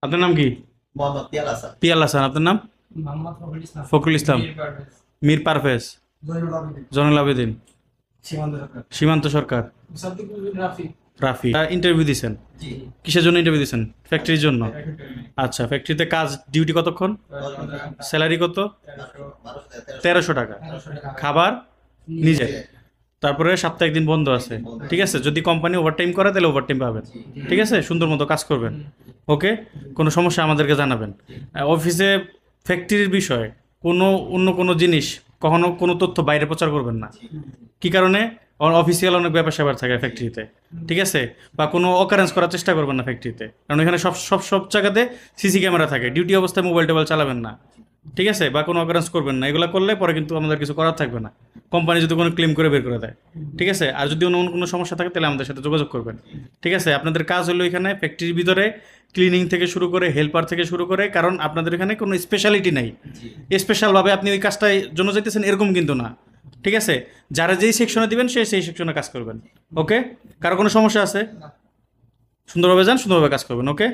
আপনার নাম কি? মোহাম্মদ পিয়াল হাসান। পিয়াল হাসান। আপনার নাম? মোহাম্মদ ফখরুল ইসলাম। মীর পারভেজ। জয়নুল আবেদিন। সীমান্ত সরকার। রাফি। ইন্টারভিউ দিয়েছেন? জি। কিসের জন্য ইন্টারভিউ দিয়েছেন? ফ্যাক্টরির জন্য। আচ্ছা, ফ্যাক্টরিতে কাজ ডিউটি কতক্ষণ? স্যালারি কত? 1300 টাকা। খাবার নিজে। তারপরে সপ্তাহে একদিন বন্ধ আছে। ঠিক আছে, যদি কোম্পানি ওভারটাইম করে তাহলে ওভারটাইম পাবেন। ঠিক আছে, সুন্দর মতো কাজ করবেন। ওকে, কোনো সমস্যা আমাদেরকে জানাবেন। অফিসে ফ্যাক্টরির বিষয়ে অন্য কোনো জিনিস কখনো কোনো তথ্য বাইরে প্রচার করবেন না। কি কারণে? অফিসিয়াল অনেক ব্যাপার স্যাপার থাকে ফ্যাক্টরিতে। ঠিক আছে, বা কোনো অকারেন্স করার চেষ্টা করবেন না ফ্যাক্টরিতে, কারণ এখানে সব জায়গাতে সিসি ক্যামেরা থাকে। ডিউটি অবস্থায় মোবাইল টোবাইল চালাবেন না। ঠিক আছে, বা কোনো অকারেন্স করবেন না। এগুলো করলে পরে কিন্তু আমাদের কিছু করার থাকবে না, কোম্পানি যদি কোনো ক্লেম করে বের করে দেয়। ঠিক আছে, আর যদি অন্য কোনো সমস্যা থাকে তাহলে আমাদের সাথে যোগাযোগ করবেন। ঠিক আছে, আপনাদের কাজ হলো এখানে ফ্যাক্টরির ভিতরে ক্লিনিং থেকে শুরু করে হেল্পার থেকে শুরু করে, কারণ আপনাদের এখানে কোনো স্পেশালিটি নাই। স্পেশালভাবে আপনি ওই কাজটার জন্য যাইতেছেন এরকম কিন্তু না। ঠিক আছে, যারা যেই সেকশনে দিবেন সেই সেকশনে কাজ করবেন। ওকে, কারো কোনো সমস্যা আছে? সুন্দরভাবে যান, সুন্দরভাবে কাজ করবেন। ওকে।